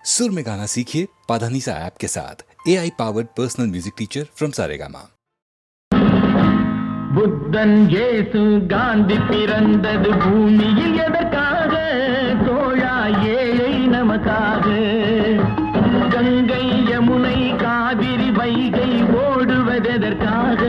सुर में गाना सीखिए पाधानीसा ऐप के साथ AI powered personal music teacher from Saregama. புத்தன் இயேசு காந்தி பிறந்தது பூமியில் எதற்காக? தோழா ஏழை நமக்காக. கங்கை யமுனை காவிரி வைகை ஓடுவதற்காக.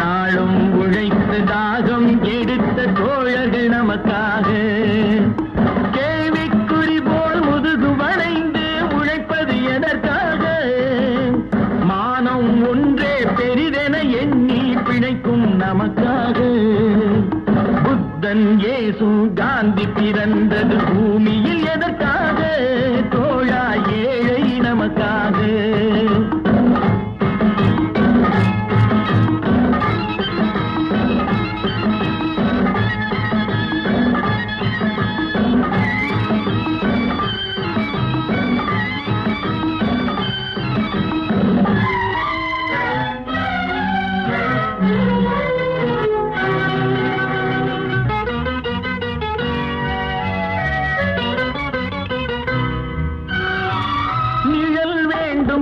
நாளும் உழைத்து தாகம் எடுத்த தோழர்கள் நமக்காக. கேள்விக்குறி போல் முதுகு வளைந்து உழைப்பது எதற்காக? மானம் ஒன்றே பெரிதென எண்ணி பிழைக்கும் நமக்காக. புத்தன் இயேசு காந்தி பிறந்தது பூமியில் எதற்காக? தோழா ஏழை நமக்காக.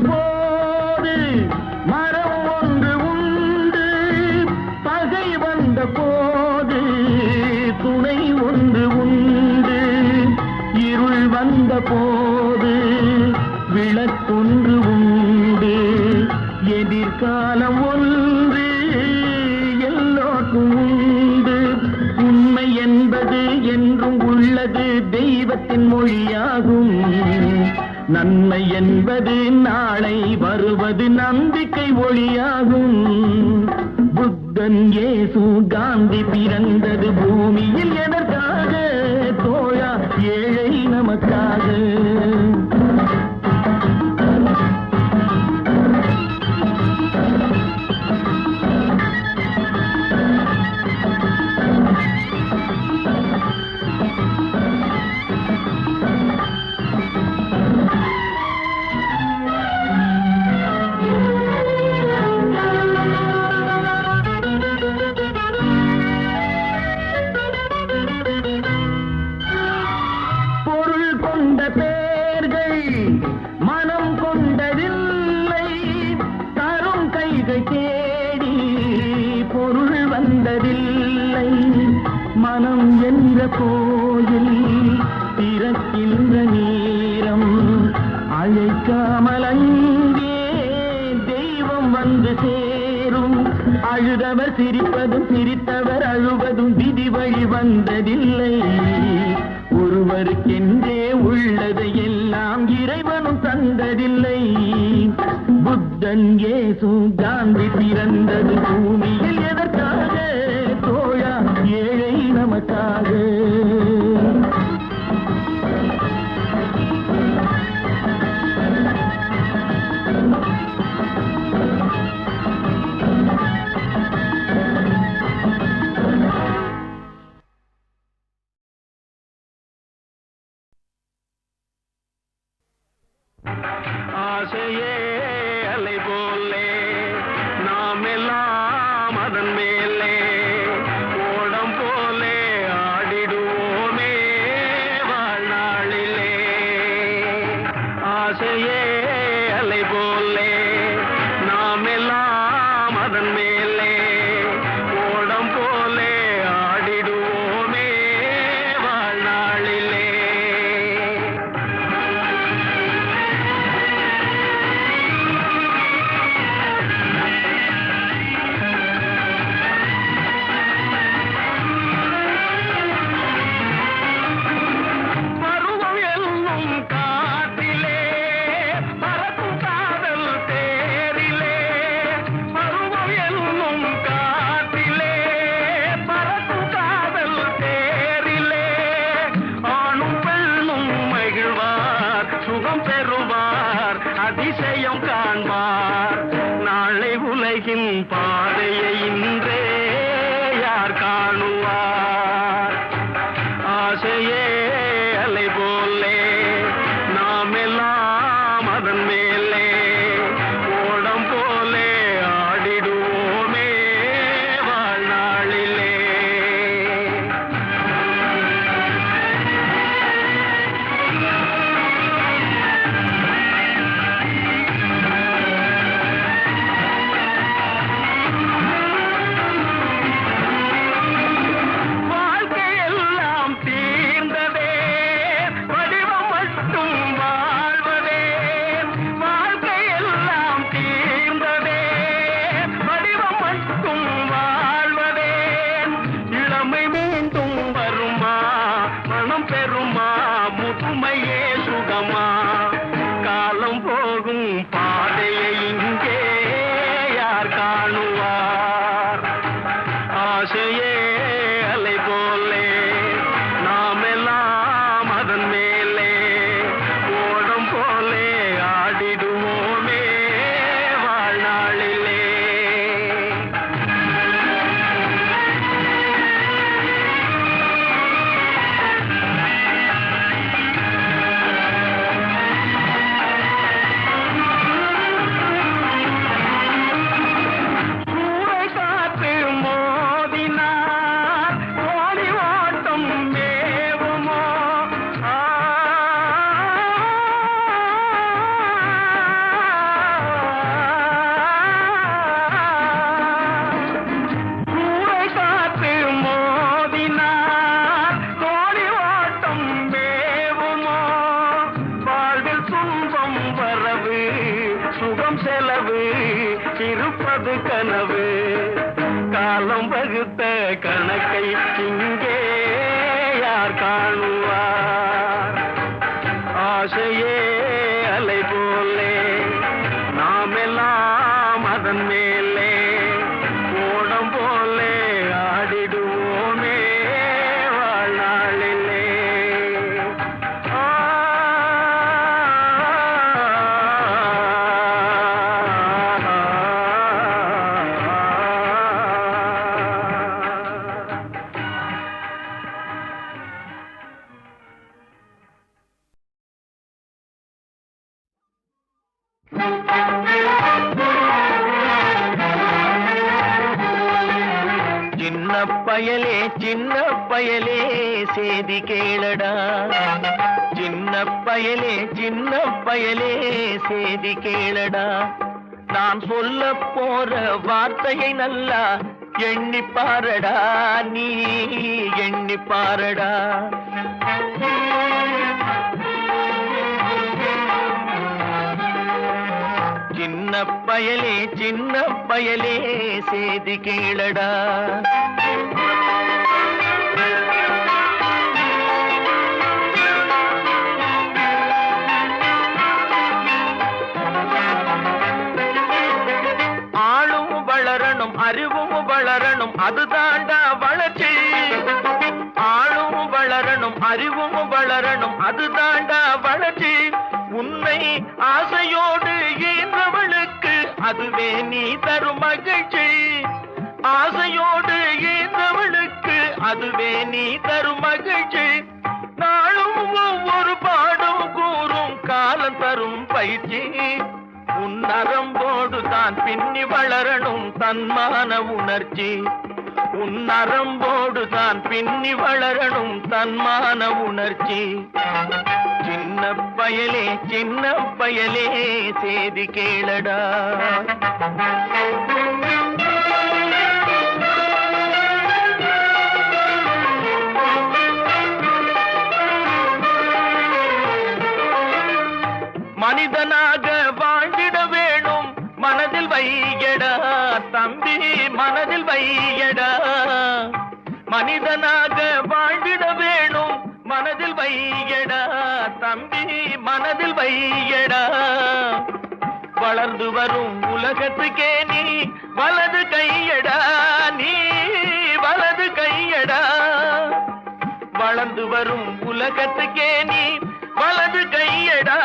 போது மரம் ஒன்று உண்டு, பகை வந்த போது துணை ஒன்று உண்டு. இருள் வந்த போது விளக்கொன்று உண்டு. எதிர்காலம் ஒன்று எல்லோருக்கும் உண்டு. உண்மை என்பது என்றும் உள்ளது, தெய்வத்தின் மொழியாகும். நன்மை என்பது நாளை வருவது, நம்பிக்கை ஒளியாகும். புத்தன் இயேசு காந்தி பிறந்தது பூமியில் எதற்காக? தோழா ஏழை நமக்காக. பேர்கள் மனம் கொண்டதில்லை, தரும் கைகள் தேடி பொருள் வந்ததில்லை. மனம் என்ற கோயில் திறக்கின்ற நேரம், அழைக்காமல் அங்கே தெய்வம் வந்து சேரும். அழுதவர் சிரிப்பதும் சிரித்தவர் அழுவதும் விதி வழி வந்ததில்லை. ஒருவருக்கென்றே உள்ளதை எல்லாம் இறைவனும் தந்ததில்லை. புத்தன் இயேசு காந்தி பிறந்தது பூமியில் எதற்காக? தோழா ஏழை நமக்காக. ஆசையே அலை போலே நாம் எல்லாம் அதன் மேலே ஓடம் போலே ஆடிடுவோமே வாழ்நாளிலே. ஆசையே அலை போலே நாம் எல்லாம் அதன் மேலே ஓடம் போலே ஆடிடுவோமே வாழ்நாளிலே. அதிசயம் காண்பார் நாளை உலகின் பாதையை இன்றே யார் காணுவார். ஆசையே அலை போலே நாம் எல்லாம் அதன் மேலே ஓடம் போலே ஆடிடுவோமே வாழ்நாளிலே. சுகமா காலம் போகும் பாதையை இங்கே யார் காணுவார் ஆசையே அலை போலே நாமெல்லாம் அதன் மேலே ஓடம் போலே ஆடிடுவோமே வாழ்நாளிலே சூறை காற்று மோதினார் கோடி ஓட்டம் மேவுமோ சூறை காற்று மோதினார் கோடி ஓட்டம் மேவுமோ வாழ்வில் துன்பம் வரவு சுகம் செலவு இருப்பது கனவு காலம் வகுத்த கணக்கை இங்கே யார் காணுவார் ஆசையே அலை போலே நாமெல்லாம் அதன் மேலே ஓடம் போலே ஆடிடுவோமே வாழ்நாளிலே சின்ன பயலே சேதி கேளடா சின்ன பயலே சேதி கேளடா நான் சொல்ல போற வார்த்தையை நல்லா எண்ணி பாரடா நீ எண்ணி பாரடா சின்ன பயலே சேதி கேளடா ஆளும் வளரணும் அறிவும் வளரணும் அதுதாண்டா வளர்ச்சி ஆளும் வளரணும் அறிவும் வளரணும் அதுதாண்டா வளர்ச்சி உன்னை ஆசையோடு ஈன்றவளுக்கு அதுவே நீ தரும் மகிழ்ச்சி ஆசையோடு ஈன்றவளுக்கு அதுவே நீ தரும் மகிழ்ச்சி நாளும் ஒவ்வொரு பாடும் கூறும் காலம் தரும் பயிற்சி உன் நரம்போடு தான் பின்னி வளரணும் தன்மான உணர்ச்சி உன் நரம்போடு தான் பின்னி வளரணும் தன்மான உணர்ச்சி சின்ன பயலே சேதி கேளடா மனிதனாக வாழ்ந்திட வேணும் மனதில் வையடா தம்பி மனதில் வையடா மனிதனாக வாழ்ந்திட வேணும் மனதில் வையடா தம்பி மனதில் வையடா வளர்ந்து வரும் உலகத்துக்கே நீ வலது கையடா நீ வலது கையடா வளர்ந்து வரும் உலகத்துக்கே நீ வலது கையடா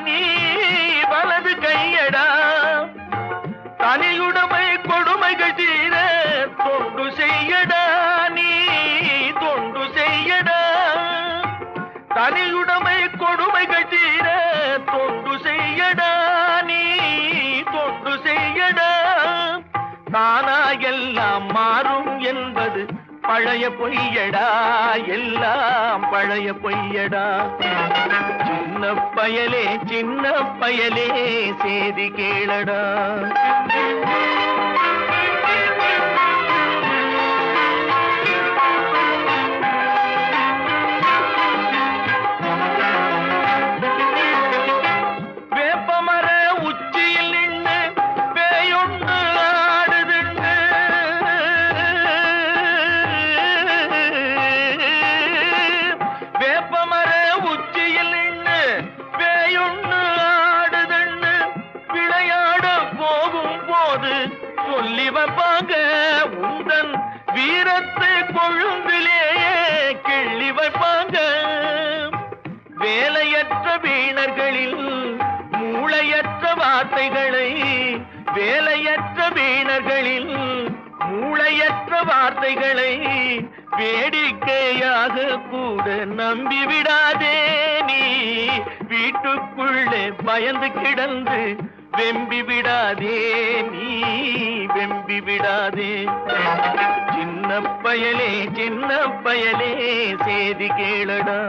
நீ வலது கையடா தனியுடைமை கொடுமைகள் தீர தொண்டு செய்யடா நீ தொண்டு செய்யடா தனியுடைமை கொடுமைகள் தீர தொண்டு செய்யடா நீ தொண்டு செய்யடா தானா எல்லாம் மாறும் என்பது பழைய பொய்யடா எல்லாம் பழைய பொய்யடா சின்ன பயலே சேதி கேளடா வேப்பமர உச்சியில் நின்று பேயொன்று ஆடுதுண்டு வேப்பமர உச்சியில் நின்று வைப்பாங்க உந்தன் வீரத்தை கொழும்பிலே கிள்ளி வைப்பாங்க. வேலையற்ற வீணர்களில் மூளையற்ற வார்த்தைகளை, வேலையற்ற வீணர்களில் மூளையற்ற வார்த்தைகளை வேடிக்கையாக கூட நம்பிவிடாதே. நீ வீட்டுக்குள்ளே பயந்து கிடந்து வெம்பி விடாதே, நீ வெம்பி விடாதே. சின்ன பயலே சின்ன பயலே சேதி கேளடா.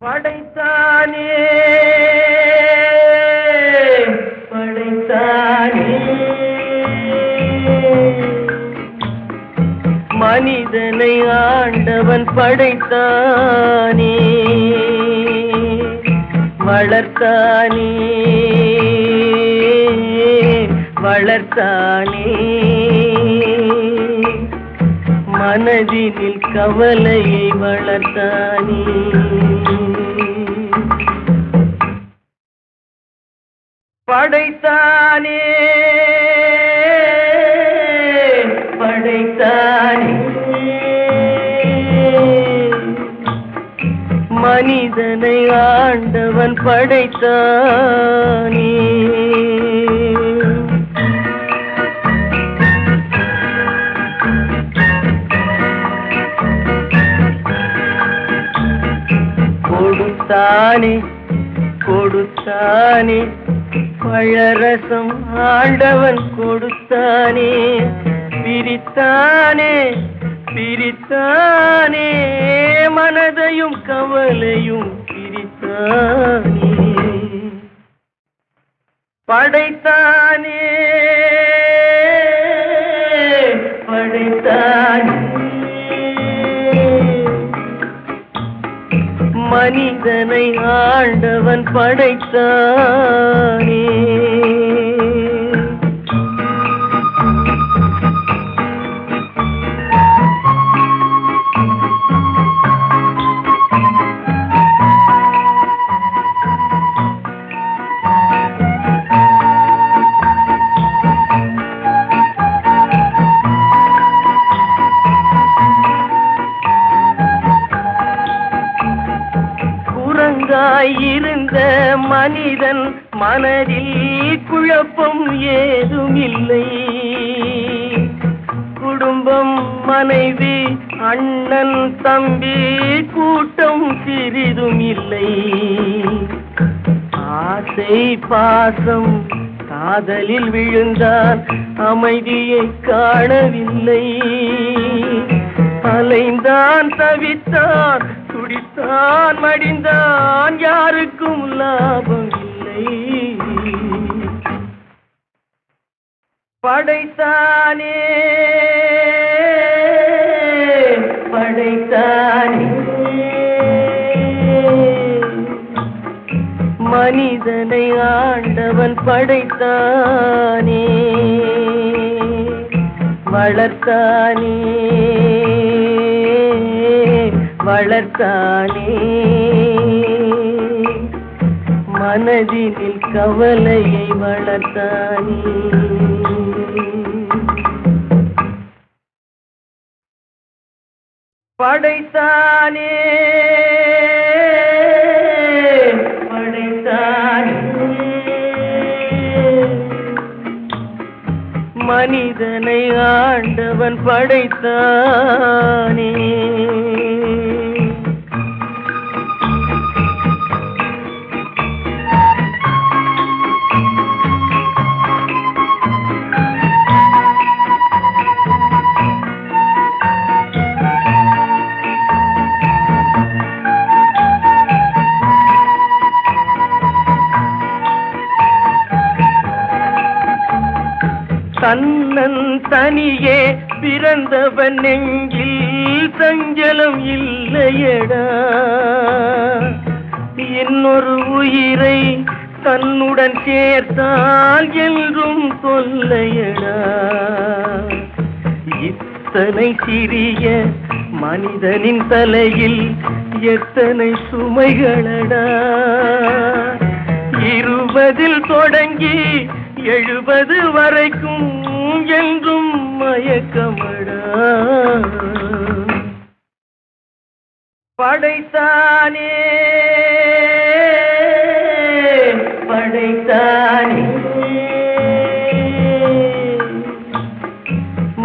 படைத்தானே படைத்தானே மனிதனை ஆண்டவன் படைத்தானே, வளர்த்தானே வளர்த்தானே. மனதினில் கவலையை வளர்த்தானே. படைத்தானே படைத்தானே மனிதனை ஆண்டவன் படைத்தானே. கொடுத்தானே கொடுத்தானே பழரசம் ஆண்டவன் கொடுத்தானே. பிரித்தானே பிரித்தானே மனதையும் கவலையும் பிரித்தானே. படைத்தானே படைத்தானே மனிதனை ஆண்டவன் படைத்தானே. இருந்த மனிதன் மனதில் குழப்பம் ஏதும் இல்லை. குடும்பம் மனைவி அண்ணன் தம்பி கூட்டம் சிறிதும் இல்லை. ஆசை பாசம் காதலில் விழுந்தான் அமைதியை காணவில்லை. அலைந்தான் தவித்தான் துடித்தான் மடிந்தான் யாருக்கும் லாபம் இல்லை. படைத்தானே படைத்தானே மனிதனை ஆண்டவன் படைத்தானே. வளர்த்தானே வளர்த்தானே மனதினில் கவலையை வளர்த்தானே. படைத்தானே படைத்தானே மனிதனை ஆண்டவன் படைத்தானே. தன்னன் தனியே பிறந்தவன் நெஞ்சில் சஞ்சலம் இல்லையடா. இன்னொரு உயிரை தன்னுடன் சேர்த்தால் என்றும் தொல்லையடா. இத்தனை சிறிய மனிதனின் தலையில் எத்தனை சுமைகளடா. 20 தொடங்கி 70 வரைக்கும் என்றும் மயக்கமடா. படைத்தானே படைத்தானே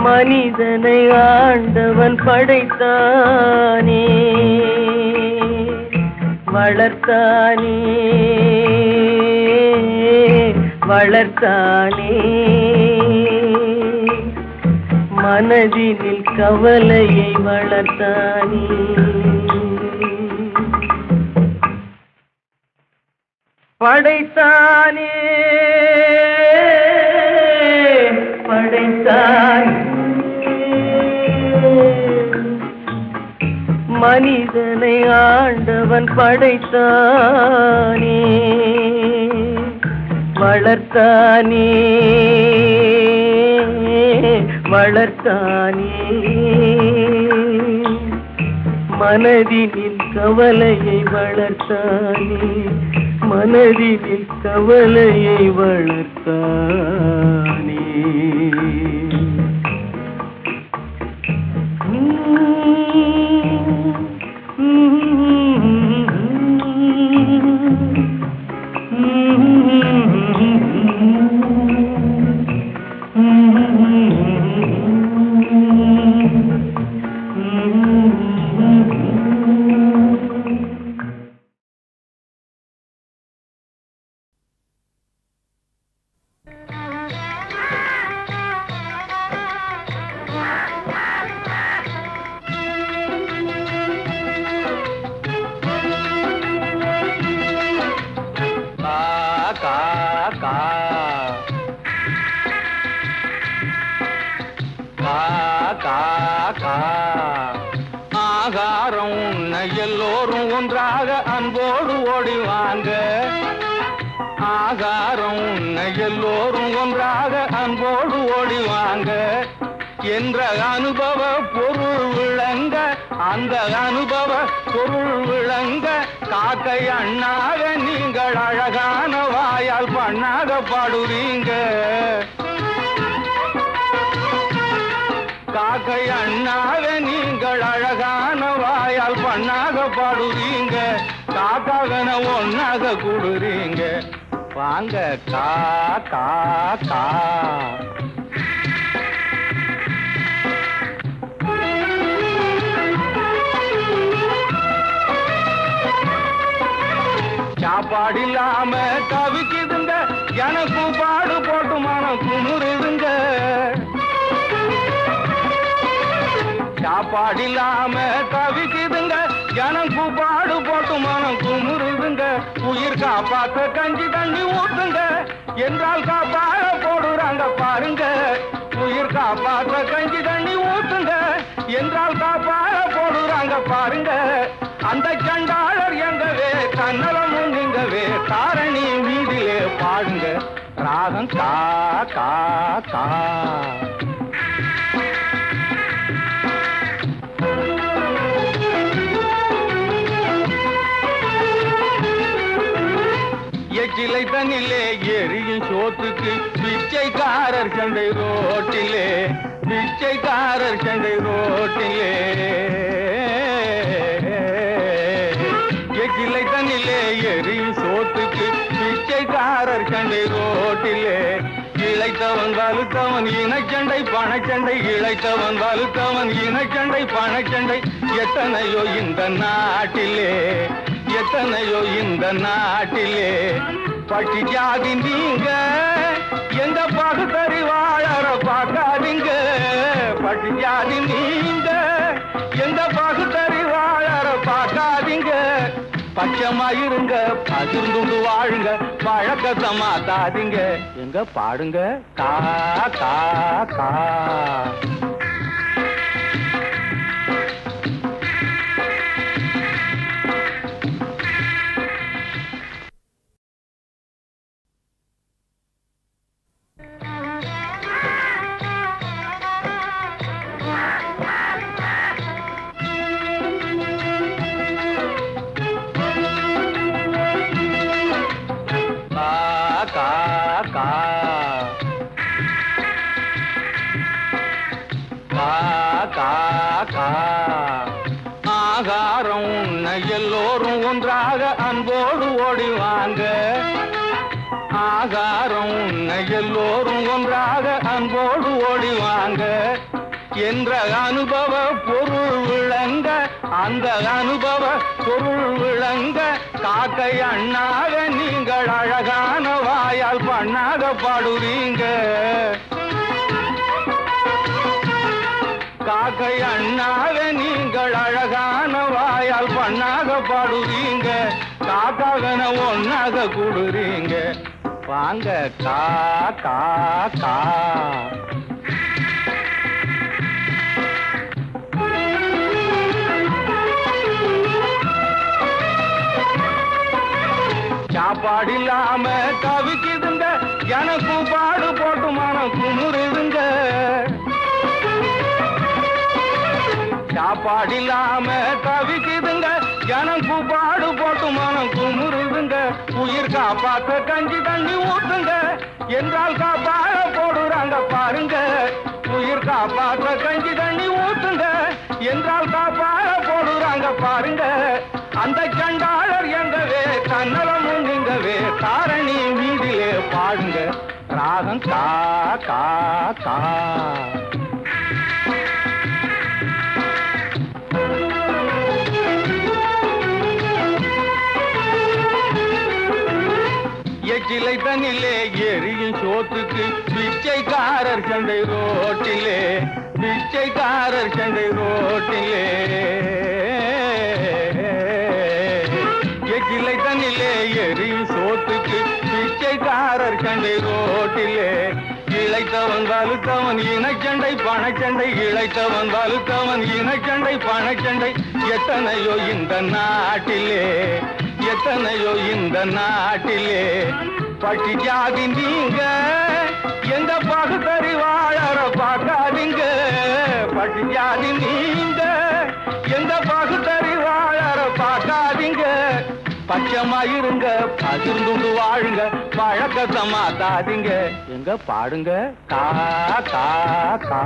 மனிதனை ஆண்டவன் படைத்தானே, வளர்த்தானே வளர்த்தானே, மனதினில் கவலையை வளர்த்தானே. படைத்தானே படைத்தானே மனிதனை ஆண்டவன் படைத்தானே, வளர்த்தானே வளர்த்தானே, மனதினில் கவலையை வளர்த்தானே, மனதினில் கவலையை வளர்த்தானே. ஆகாரம் உன்னை எல்லோரும் ஒன்றாக அன்போடு ஓடிவாங்க. ஆகாரம் உன்னை எல்லோரும் ஒன்றாக அன்போடு ஓடிவாங்க என்ற அனுபவ பொருள் விளங்க, அந்த அனுபவ பொருள் விளங்க காக்கை அண்ணாக நீங்கள் அழகான வாயால் பண்ணாக பாடுறீங்க. காக்கை அண்ணாக நீங்கள் அழகான வாயால் பண்ணாக பாடுறீங்க, காக்காகன ஒன்னாக கூடுறீங்க. வாங்க கா கா கா. சாப்பாடு இல்லாம தவிக்குதுங்க, எனக்கு பாடு போட்டு மனம் குமுறுதுங்க. சாப்பாடு இல்லாம தவிக்குதுங்க, எனக்கு பாடு போட்டு மனம் குமுறுதுங்க. உயிர் காப்பாத்த கஞ்சி தண்ணி ஊத்துங்க என்றால் காப்பாக போடுறாங்க பாருங்க. உயிர் காப்பாத்த கஞ்சி தண்ணி ஊத்துங்க என்றால் காப்பாக போடுறாங்க பாருங்க. அந்த சண்டாளர் எங்கவே கண்ணலமும் நீங்கவே தாரணி வீதியிலே பாடுங்க. ராகம் கா கா கா. எச்சிலை தண்ணிலே எரியும் சோத்துக்கு பிச்சைக்காரர் சண்டை ரோட்டிலே, பிச்சைக்காரர் சண்டை ரோட்டிலே. எச்சிலை தண்ணிலே எரியும் சோத்துக்கு பிச்சைக்காரர் சண்டை ரோட்டிலே. இழைத்தவன் வலுத்தவன் இனச்சண்டை பணச்சண்டை, இழைத்தவன் வலுத்தவன் இனச்சண்டை பணச்சண்டை. எத்தனையோ இந்த நாட்டிலே, எத்தனையோ இந்த நாட்டிலே. பட்டி ஜாதி நீங்க எந்த பகுத்தறி வாழற பார்க்காதீங்க. பட்டி ஜாதி நீங்க எந்த பகுத்தறி வாழற பார்க்காதீங்க. பச்சமாயிருங்க, பகிர்ந்து வாழுங்க, பழக்கத்தை மாத்தாதீங்க. எங்க பாடுங்க கா கா கா. கா கா எல்லோரும் ஒன்றாக அன்போடு ஓடிவாங்க. ஆகாரம் உன்னை எல்லோரும் ஒன்றாக அன்போடு ஓடிவாங்க என்ற அனுபவ பொருள் விளங்க, அந்த அனுபவ பொருள் விளங்க காக்கை அண்ணாக நீங்கள் அழகான வாயால் பண்ணாக பாடுவீங்க. காக்கை அண்ணாக நீங்கள் அழகான வாயால் பண்ணாக பாடுவீங்க. காக்காகன ஒன்னாக கூடுறீங்க. வாங்க கா கா கா. சாப்பாடு இல்லாம தவிக்குதுங்க, எனக்கும் பாடு போட்டு மனம் குமுறுதுங்க. சாப்பாடு இல்லாம தவிக்குதுங்க, எனக்கும் பாடு போட்டு மனம் குமுறுதுங்க. உயிர் காப்பாத்த கஞ்சி தண்ணி ஊத்துங்க என்றால் காப்பாட போடுறாங்க பாருங்க. உயிர் காப்பாற்ற கஞ்சி தண்ணி ஊத்துங்க என்றால் காப்பாட போடுறாங்க பாருங்க. அந்த சண்டாளர் எங்கவே தன்னலமும் நீங்கவே தாரணி வீதியிலே பாடுங்க. ராகம் கா கா கா. எச்சிலை தண்ணிலே எரியும் சோத்துக்கு பிச்சைக்காரர் சண்டை ரோட்டிலே, பிச்சைக்காரர் சண்டை ரோட்டிலே. எச்சிலை தண்ணிலே எரியும் சோத்துக்கு பிச்சைக்காரர் சண்டை ரோட்டிலே. இழைத்தவன் வலுத்தவன் இனச்சண்டை பணச்சண்டை, இழைத்தவன் வலுத்தவன் இனச்சண்டை பணச்சண்டை. எத்தனையோ இந்த நாட்டிலே, எத்தனையோ இந்த நாட்டிலே. பட்டி ஜாதி நீங்க எந்த பகுத்தறி வாழற பார்க்காதீங்க. பட்டி ஜாதி நீங்க எந்த பகுத்தறி வாழற பார்க்காதீங்க. பச்சமாயிருங்க, பகிர்ந்து வாழுங்க, பழக்கத்தை மாத்தாதீங்க. எங்க பாடுங்க கா கா கா.